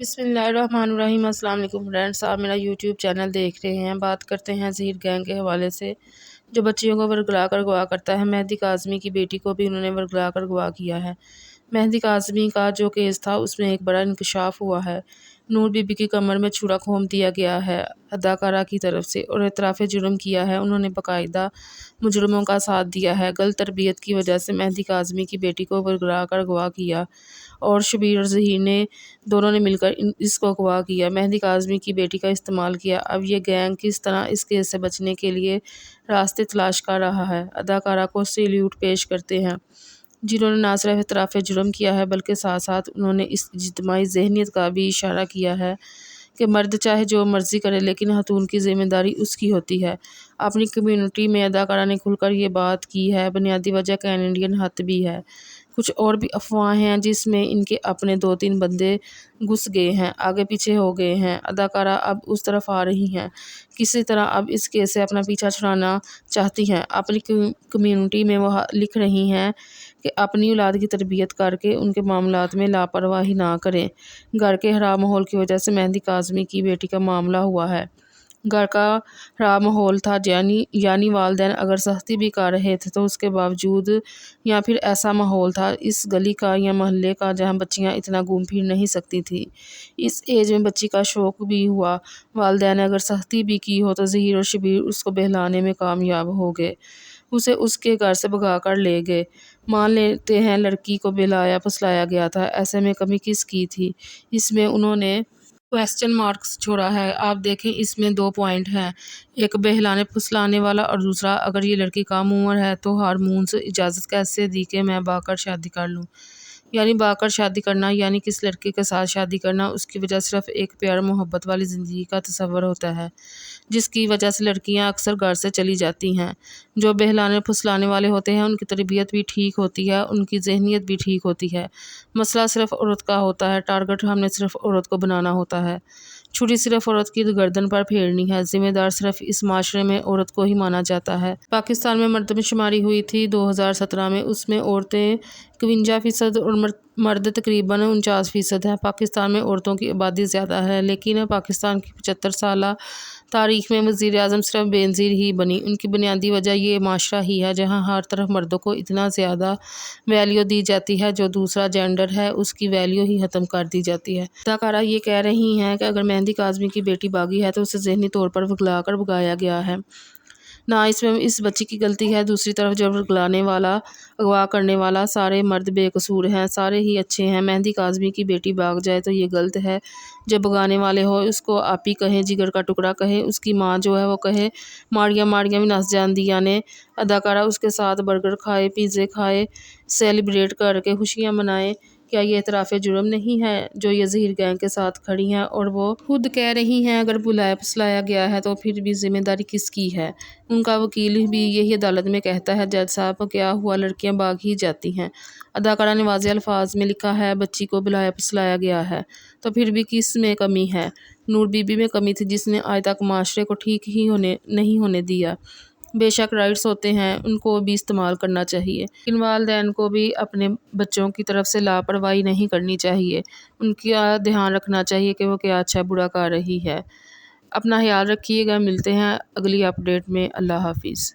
بسم اللہ الرحمن الرحیم۔ السلام علیکم فرینڈس، آپ میرا یوٹیوب چینل دیکھ رہے ہیں۔ بات کرتے ہیں زہیر گینگ کے حوالے سے جو بچیوں کو ورگلا کر اغوا کرتا ہے۔ مہدی کاظمی کی بیٹی کو بھی انہوں نے ورگلا کر اغوا کیا ہے۔ مہدی کاظمی کا جو کیس تھا اس میں ایک بڑا انکشاف ہوا ہے۔ نور بی بی کی کمر میں چھڑا کھونپ دیا گیا ہے اداکارہ کی طرف سے، اور اعتراف جرم کیا ہے۔ انہوں نے باقاعدہ مجرموں کا ساتھ دیا ہے۔ غلط تربیت کی وجہ سے مہدی کاظمی کی بیٹی کو ورگلا کر اغوا کیا، اور شبیر اور زہیر نے دونوں نے مل کر اس کو اغوا کیا، مہدی کاظمی کی بیٹی کا استعمال کیا۔ اب یہ گینگ کس طرح اس کیس سے بچنے کے لیے راستے تلاش کر رہا ہے۔ اداکارہ کو سیلیوٹ پیش کرتے ہیں جنہوں نے نہ صرف اعتراف جرم کیا ہے بلکہ ساتھ ساتھ انہوں نے اس اجتماعی ذہنیت کا بھی اشارہ کیا ہے کہ مرد چاہے جو مرضی کرے لیکن خاتون کی ذمہ داری اس کی ہوتی ہے۔ اپنی کمیونٹی میں اداکارہ نے کھل کر یہ بات کی ہے۔ بنیادی وجہ کینیڈین ہتھ بھی ہے۔ کچھ اور بھی افواہیں ہیں جس میں ان کے اپنے 2-3 بندے گھس گئے ہیں، آگے پیچھے ہو گئے ہیں۔ اداکارہ اب اس طرف آ رہی ہیں، کسی طرح اب اس کیس سے اپنا پیچھا چھڑانا چاہتی ہیں۔ اپنی کمیونٹی میں وہ لکھ رہی ہیں کہ اپنی اولاد کی تربیت کر کے ان کے معاملات میں لاپرواہی نہ کریں۔ گھر کے خراب ماحول کی وجہ سے مہدی کاظمی کی بیٹی کا معاملہ ہوا ہے۔ گھر کا خراب ماحول تھا، یعنی والدین اگر سختی بھی کر رہے تھے تو اس کے باوجود، یا پھر ایسا ماحول تھا اس گلی کا یا محلے کا جہاں بچیاں اتنا گھوم پھر نہیں سکتی تھیں۔ اس ایج میں بچی کا شوق بھی ہوا۔ والدین نے اگر سختی بھی کی ہو تو زہیر اور شبیر اس کو بہلانے میں کامیاب ہو گئے، اسے اس کے گھر سے بھگا کر لے گئے۔ مان لیتے ہیں لڑکی کو بہلایا پھسلایا گیا تھا، ایسے میں کمی کس کی تھی؟ اس میں انہوں نے کوسچن مارکس چھوڑا ہے۔ آپ دیکھیں اس میں 2 پوائنٹ ہیں، ایک بہلانے پھسلانے والا، اور دوسرا اگر یہ لڑکی کم عمر ہے تو ہارمونز اجازت کیسے دی کہ میں بھاگ کر شادی کر لوں؟ یعنی بھاگ کر شادی کرنا، یعنی کس لڑکے کے ساتھ شادی کرنا، اس کی وجہ صرف ایک پیار محبت والی زندگی کا تصور ہوتا ہے، جس کی وجہ سے لڑکیاں اکثر گھر سے چلی جاتی ہیں۔ جو بہلانے پھسلانے والے ہوتے ہیں ان کی تربیت بھی ٹھیک ہوتی ہے، ان کی ذہنیت بھی ٹھیک ہوتی ہے۔ مسئلہ صرف عورت کا ہوتا ہے، ٹارگٹ ہم نے صرف عورت کو بنانا ہوتا ہے، چھری صرف عورت کی گردن پر پھیرنی ہے، ذمہ دار صرف اس معاشرے میں عورت کو ہی مانا جاتا ہے۔ پاکستان میں مردم شماری ہوئی تھی 2017 میں، اس میں عورتیں 51% اور مرد تقریباً 49% ہیں۔ پاکستان میں عورتوں کی آبادی زیادہ ہے، لیکن پاکستان کی 75 سالہ تاریخ میں وزیر اعظم صرف بے نظیر ہی بنی۔ ان کی بنیادی وجہ یہ معاشرہ ہی ہے جہاں ہر طرف مردوں کو اتنا زیادہ ویلیو دی جاتی ہے، جو دوسرا جینڈر ہے اس کی ویلیو ہی ختم کر دی جاتی ہے۔ اداکارہ یہ کہہ رہی ہیں کہ اگر مہدی کاظمی کی بیٹی باغی ہے تو اسے ذہنی طور پر ورگلا کر بھگایا گیا ہے، نہ اس میں اس بچی کی غلطی ہے۔ دوسری طرف جو ورگلانے والا، اغوا کرنے والا، سارے مرد بے قصور ہیں، سارے ہی اچھے ہیں۔ مہدی کاظمی کی بیٹی بھاگ جائے تو یہ غلط ہے۔ جب بھگانے والے ہو اس کو آپی کہیں، جگر کا ٹکڑا کہیں، اس کی ماں جو ہے وہ کہے ماڑیاں ماڑیاں بھی نس جان دیا نے۔ اداکارہ اس کے ساتھ برگر کھائے، پیزے کھائے، سیلیبریٹ کر کے خوشیاں منائے۔ کیا یہ اعتراف جرم نہیں ہے جو یہ زہیر گینگ کے ساتھ کھڑی ہیں؟ اور وہ خود کہہ رہی ہیں اگر بلایا پھسلایا گیا ہے تو پھر بھی ذمہ داری کس کی ہے؟ ان کا وکیل بھی یہی عدالت میں کہتا ہے جج صاحب کیا ہوا، لڑکیاں بھاگ ہی جاتی ہیں۔ اداکارہ نے واضح الفاظ میں لکھا ہے بچی کو بلایا پھسلایا گیا ہے تو پھر بھی کس میں کمی ہے؟ نور بی بی میں کمی تھی جس نے آج تک معاشرے کو ٹھیک ہی نہیں ہونے دیا۔ بے شک رائٹس ہوتے ہیں، ان کو بھی استعمال کرنا چاہیے، لیکن والدین کو بھی اپنے بچوں کی طرف سے لاپرواہی نہیں کرنی چاہیے۔ ان کا دھیان رکھنا چاہیے کہ وہ کیا اچھا برا کر رہی ہے۔ اپنا خیال رکھیے گا، ملتے ہیں اگلی اپڈیٹ میں۔ اللہ حافظ۔